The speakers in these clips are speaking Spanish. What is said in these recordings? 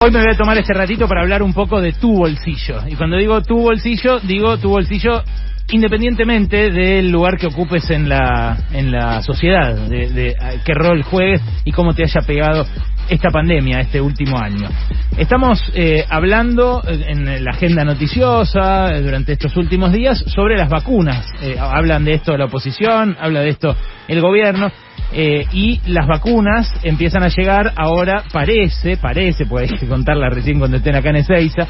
Hoy me voy a tomar este ratito para hablar un poco de tu bolsillo. Y cuando digo tu bolsillo independientemente del lugar que ocupes en la sociedad, de qué rol juegues y cómo te haya pegado esta pandemia, este último año. Estamos hablando en la agenda noticiosa durante estos últimos días sobre las vacunas. Hablan de esto la oposición, habla de esto el gobierno. Y las vacunas empiezan a llegar ahora, parece, porque hay que contarla recién cuando estén acá en Ezeiza,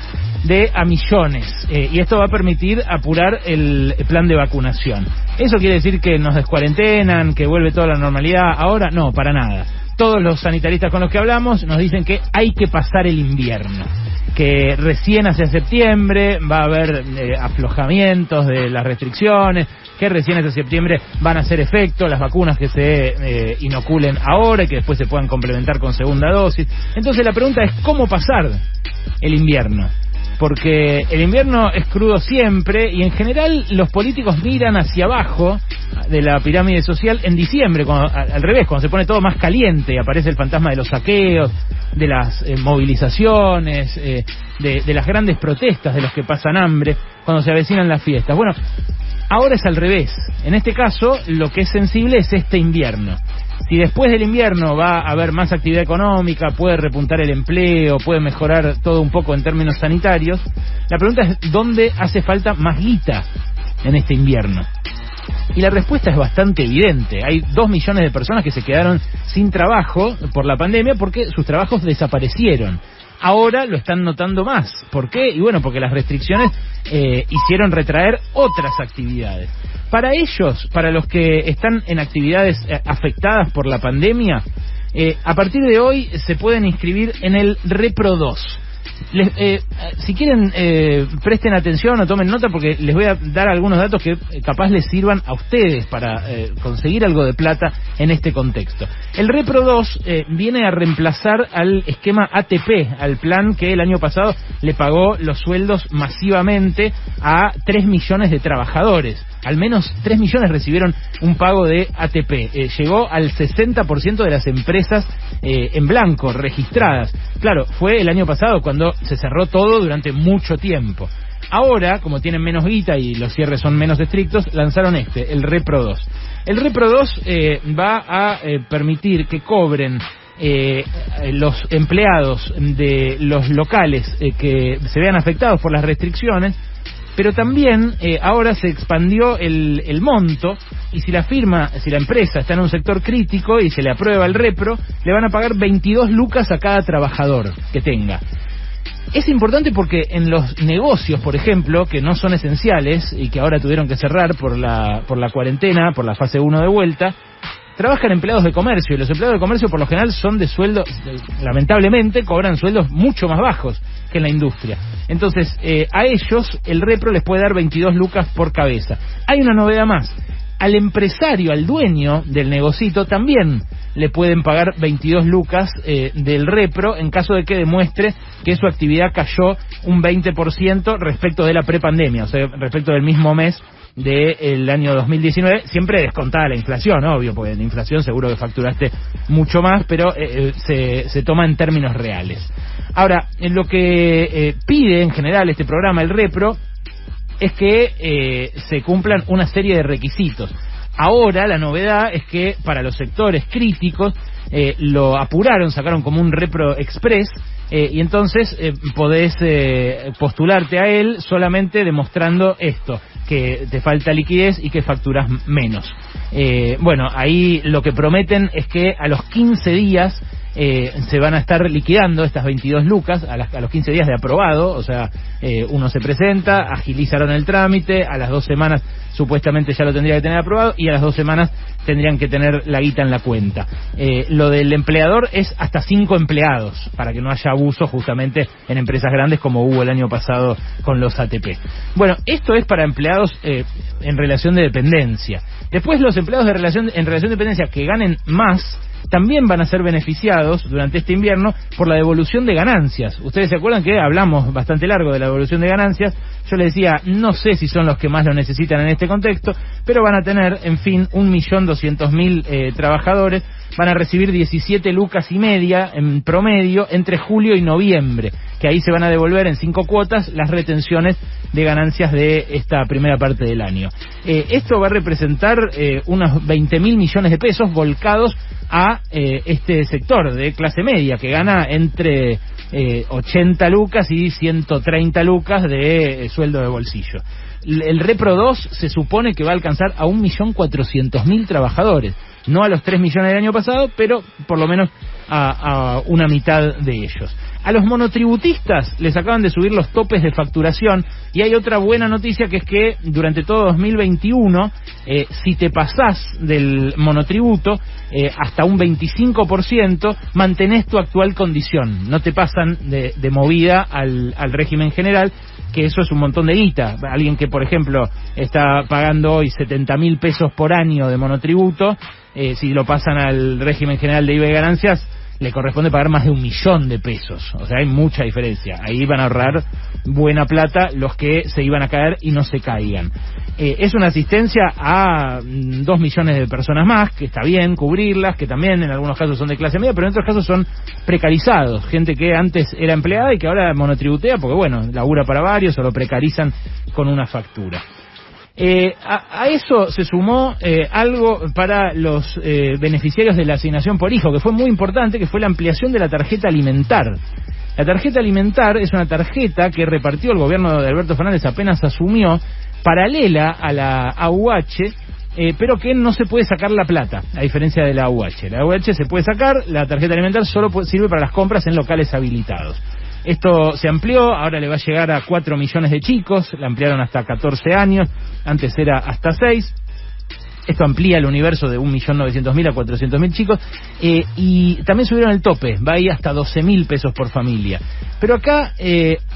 a millones. Y esto va a permitir apurar el plan de vacunación. ¿Eso quiere decir que nos descuarentenan, que vuelve toda la normalidad ahora? No, para nada. Todos los sanitaristas con los que hablamos nos dicen que hay que pasar el invierno, que recién hacia septiembre va a haber aflojamientos de las restricciones, que recién hacia septiembre van a hacer efecto las vacunas que se inoculen ahora y que después se puedan complementar con segunda dosis. Entonces la pregunta es ¿cómo pasar el invierno? Porque el invierno es crudo siempre y en general los políticos miran hacia abajo de la pirámide social en diciembre, al revés, cuando se pone todo más caliente y aparece el fantasma de los saqueos, de las movilizaciones, de las grandes protestas de los que pasan hambre, cuando se avecinan las fiestas. Bueno, ahora es al revés. En este caso, lo que es sensible es este invierno. Si después del invierno va a haber más actividad económica, puede repuntar el empleo, puede mejorar todo un poco en términos sanitarios, la pregunta es ¿dónde hace falta más guita en este invierno? Y la respuesta es bastante evidente. Hay 2 millones de personas que se quedaron sin trabajo por la pandemia porque sus trabajos desaparecieron. Ahora lo están notando más. ¿Por qué? Y bueno, porque las restricciones hicieron retraer otras actividades. Para ellos, para los que están en actividades afectadas por la pandemia, a partir de hoy se pueden inscribir en el Repro 2. Si quieren, presten atención o tomen nota porque les voy a dar algunos datos que capaz les sirvan a ustedes para conseguir algo de plata en este contexto. El Repro 2 viene a reemplazar al esquema ATP, al plan que el año pasado le pagó los sueldos masivamente a 3 millones de trabajadores. Al menos 3 millones recibieron un pago de ATP. Llegó al 60% de las empresas en blanco, registradas. Claro, fue el año pasado cuando se cerró todo durante mucho tiempo. Ahora, como tienen menos guita y los cierres son menos estrictos, lanzaron el Repro 2. El Repro 2 va a permitir que cobren los empleados de los locales que se vean afectados por las restricciones, pero también ahora se expandió el monto y si la empresa está en un sector crítico y se le aprueba el Repro, le van a pagar 22 lucas a cada trabajador que tenga. Es importante porque en los negocios, por ejemplo, que no son esenciales y que ahora tuvieron que cerrar por la cuarentena, por la fase 1 de vuelta, trabajan empleados de comercio y los empleados de comercio por lo general son de sueldo, lamentablemente cobran sueldos mucho más bajos que en la industria. Entonces, a ellos el Repro les puede dar 22 lucas por cabeza. Hay una novedad más. Al empresario, al dueño del negocito, también le pueden pagar 22 lucas del Repro en caso de que demuestre que su actividad cayó un 20% respecto de la prepandemia, o sea, respecto del mismo mes del año 2019, siempre descontada la inflación, obvio, porque en la inflación seguro que facturaste mucho más, pero se toma en términos reales. Ahora, en lo que pide en general este programa, el Repro, es que se cumplan una serie de requisitos. Ahora la novedad es que para los sectores críticos lo apuraron, sacaron como un Repro Express, y entonces podés postularte a él solamente demostrando esto, que te falta liquidez y que facturas menos. Bueno, ahí lo que prometen es que a los 15 días se van a estar liquidando estas 22 lucas a los 15 días de aprobado, o sea, uno se presenta, agilizaron el trámite, a las 2 semanas supuestamente ya lo tendría que tener aprobado y a las 2 semanas tendrían que tener la guita en la cuenta. Lo del empleador es hasta 5 empleados, para que no haya abuso justamente en empresas grandes como hubo el año pasado con los ATP. Bueno, esto es para empleados en relación de dependencia. Después los empleados en relación de dependencia que ganen más también van a ser beneficiados durante este invierno por la devolución de ganancias. Ustedes se acuerdan que hablamos bastante largo de la devolución de ganancias. Yo les decía, no sé si son los que más lo necesitan en este contexto, pero van a tener, en fin, 1.200.000 trabajadores, van a recibir 17 lucas y media en promedio entre julio y noviembre, que ahí se van a devolver en 5 cuotas las retenciones de ganancias de esta primera parte del año. Esto va a representar unos 20.000 millones de pesos volcados a este sector de clase media, que gana entre 80 lucas y 130 lucas de sueldo de bolsillo. El Repro 2 se supone que va a alcanzar a 1.400.000 trabajadores, no a los 3 millones del año pasado, pero por lo menos a una mitad de ellos. A los monotributistas les acaban de subir los topes de facturación, y hay otra buena noticia, que es que durante todo 2021, si te pasás del monotributo hasta un 25%, mantenés tu actual condición, no te pasan de movida al régimen general, que eso es un montón de guita. Alguien que, por ejemplo, está pagando hoy 70.000 pesos por año de monotributo, si lo pasan al régimen general de IVA y ganancias, le corresponde pagar más de 1.000.000 de pesos. O sea, hay mucha diferencia. Ahí van a ahorrar buena plata los que se iban a caer y no se caigan. Es una asistencia a 2 millones de personas más, que está bien cubrirlas, que también en algunos casos son de clase media, pero en otros casos son precarizados, gente que antes era empleada y que ahora monotributea porque, bueno, labura para varios o lo precarizan con una factura. A eso se sumó algo para los beneficiarios de la asignación por hijo, que fue muy importante, que fue la ampliación de la tarjeta alimentar. La tarjeta alimentar es una tarjeta que repartió el gobierno de Alberto Fernández apenas asumió, paralela a la AUH, pero que no se puede sacar la plata, a diferencia de la AUH. La AUH se puede sacar, la tarjeta alimentar solo sirve para las compras en locales habilitados. Esto se amplió, ahora le va a llegar a 4 millones de chicos, la ampliaron hasta 14 años, antes era hasta 6. Esto amplía el universo de 1.900.000 a 400.000 chicos, y también subieron el tope, va ahí hasta 12.000 pesos por familia. Pero acá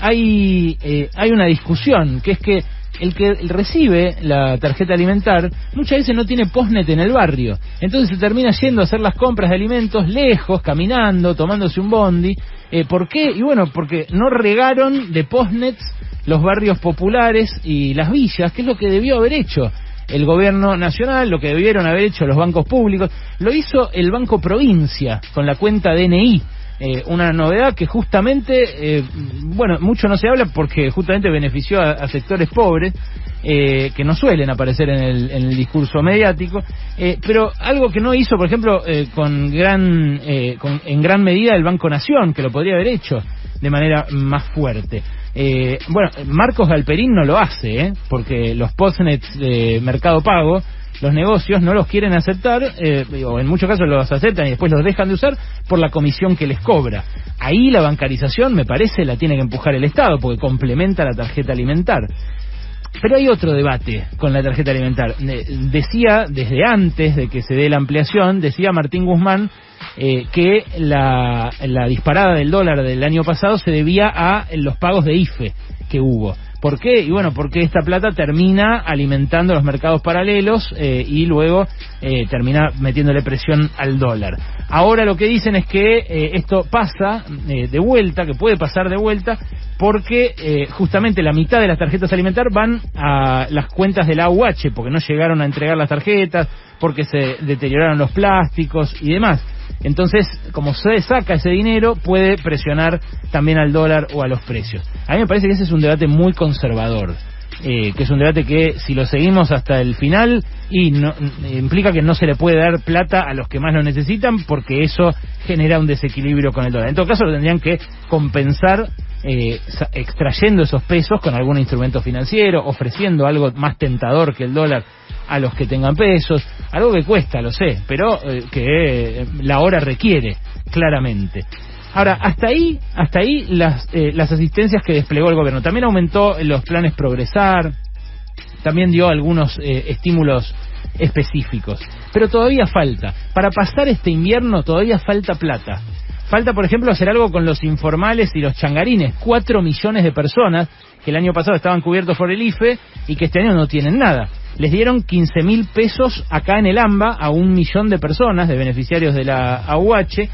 hay una discusión, que es que el que recibe la tarjeta alimentar muchas veces no tiene postnet en el barrio, entonces se termina yendo a hacer las compras de alimentos lejos, caminando, tomándose un bondi. ¿Por qué? Y bueno, porque no regaron de postnets los barrios populares y las villas, que es lo que debió haber hecho el gobierno nacional, lo que debieron haber hecho los bancos públicos. Lo hizo el Banco Provincia con la cuenta DNI. Una novedad que justamente, bueno, mucho no se habla porque justamente benefició a sectores pobres, que no suelen aparecer en el discurso mediático, pero algo que no hizo, por ejemplo, en gran medida el Banco Nación, que lo podría haber hecho de manera más fuerte. Bueno, Marcos Galperín no lo hace, porque los postnets de Mercado Pago, los negocios no los quieren aceptar, o en muchos casos los aceptan y después los dejan de usar por la comisión que les cobra. Ahí la bancarización, me parece, la tiene que empujar el Estado, porque complementa la tarjeta alimentar. Pero hay otro debate con la tarjeta alimentar. Decía, desde antes de que se dé la ampliación, decía Martín Guzmán que la disparada del dólar del año pasado se debía a los pagos de IFE que hubo. ¿Por qué? Y bueno, porque esta plata termina alimentando los mercados paralelos y luego termina metiéndole presión al dólar. Ahora lo que dicen es que esto pasa de vuelta, que puede pasar de vuelta, porque justamente la mitad de las tarjetas alimentar van a las cuentas de la AUH, porque no llegaron a entregar las tarjetas, porque se deterioraron los plásticos y demás. Entonces, como se saca ese dinero, puede presionar también al dólar o a los precios. A mí me parece que ese es un debate muy conservador, que es un debate que, si lo seguimos hasta el final, implica que no se le puede dar plata a los que más lo necesitan, porque eso genera un desequilibrio con el dólar. En todo caso, lo tendrían que compensar extrayendo esos pesos con algún instrumento financiero, ofreciendo algo más tentador que el dólar a los que tengan pesos, algo que cuesta, lo sé, pero que la hora requiere, claramente. Ahora, hasta ahí las asistencias que desplegó el gobierno. También aumentó los planes Progresar, también dio algunos estímulos específicos, pero todavía falta. Para pasar este invierno todavía falta plata. Falta, por ejemplo, hacer algo con los informales y los changarines. 4 millones de personas que el año pasado estaban cubiertos por el IFE y que este año no tienen nada. les dieron 15.000 pesos acá en el AMBA a 1 millón de personas, de beneficiarios de la AUH,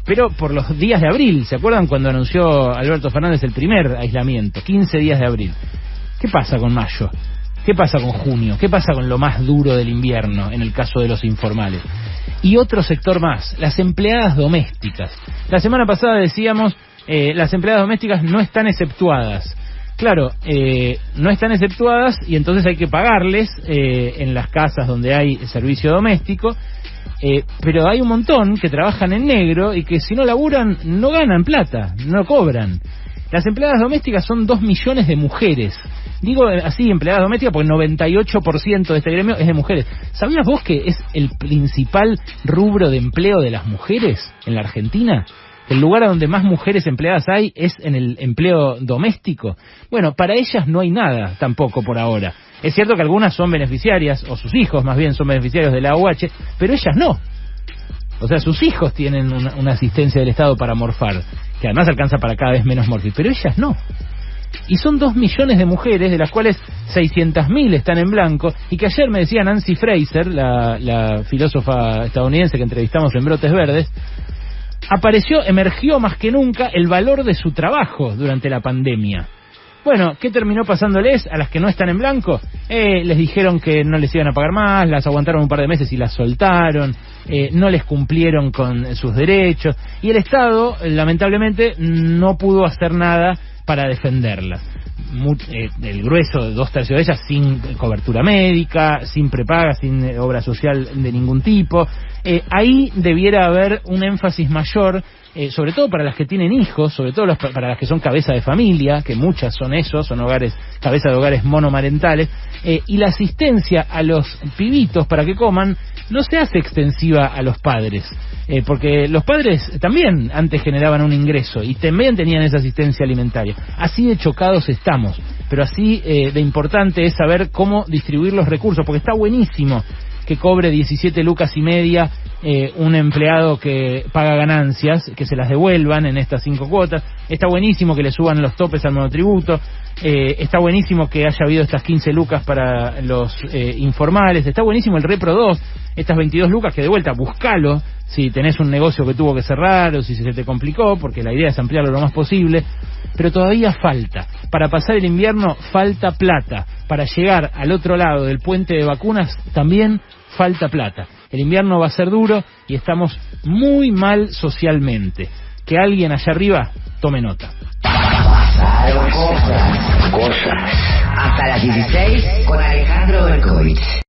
pero por los días de abril. ¿Se acuerdan cuando anunció Alberto Fernández el primer aislamiento? 15 días de abril. ¿Qué pasa con mayo? ¿Qué pasa con junio? ¿Qué pasa con lo más duro del invierno en el caso de los informales? Y otro sector más, las empleadas domésticas. La semana pasada decíamos, las empleadas domésticas no están exceptuadas. Claro, no están exceptuadas y entonces hay que pagarles en las casas donde hay servicio doméstico, pero hay un montón que trabajan en negro y que si no laburan no ganan plata, no cobran. Las empleadas domésticas son 2 millones de mujeres. Digo así, empleadas domésticas, porque el 98% de este gremio es de mujeres. ¿Sabías vos que es el principal rubro de empleo de las mujeres en la Argentina? El lugar a donde más mujeres empleadas hay es en el empleo doméstico. Bueno, para ellas no hay nada tampoco por ahora. Es cierto que algunas son beneficiarias, o sus hijos más bien son beneficiarios de la AUH, pero ellas no. O sea, sus hijos tienen una asistencia del Estado para morfar, que además alcanza para cada vez menos morfar, pero ellas no. Y son 2 millones de mujeres, de las cuales 600.000 están en blanco, y que ayer me decía Nancy Fraser, la filósofa estadounidense que entrevistamos en Brotes Verdes, emergió más que nunca el valor de su trabajo durante la pandemia. Bueno, ¿qué terminó pasándoles a las que no están en blanco? Les dijeron que no les iban a pagar más, las aguantaron un par de meses y las soltaron, no les cumplieron con sus derechos, y el Estado, lamentablemente, no pudo hacer nada para defenderlas. El grueso, 2/3 de ellas sin cobertura médica, sin prepaga, sin obra social de ningún tipo. Ahí debiera haber un énfasis mayor, sobre todo para las que tienen hijos, sobre todo para las que son cabeza de familia, que muchas son eso, son cabeza de hogares monomarentales, y la asistencia a los pibitos para que coman no se hace extensiva a los padres, porque los padres también antes generaban un ingreso y también tenían esa asistencia alimentaria. Así de chocados estamos, pero así de importante es saber cómo distribuir los recursos, porque está buenísimo que cobre 17 lucas y media un empleado que paga ganancias, que se las devuelvan en estas 5 cuotas. Está buenísimo que le suban los topes al monotributo. Está buenísimo que haya habido estas 15 lucas para los informales. Está buenísimo el Repro 2, estas 22 lucas que de vuelta, buscalo si tenés un negocio que tuvo que cerrar o si se te complicó, porque la idea es ampliarlo lo más posible. Pero todavía falta. Para pasar el invierno falta plata. Para llegar al otro lado del puente de vacunas también falta plata. El invierno va a ser duro y estamos muy mal socialmente. Que alguien allá arriba tome nota. Pasaron cosas. Hasta las 16 con Alejandro Berkovich.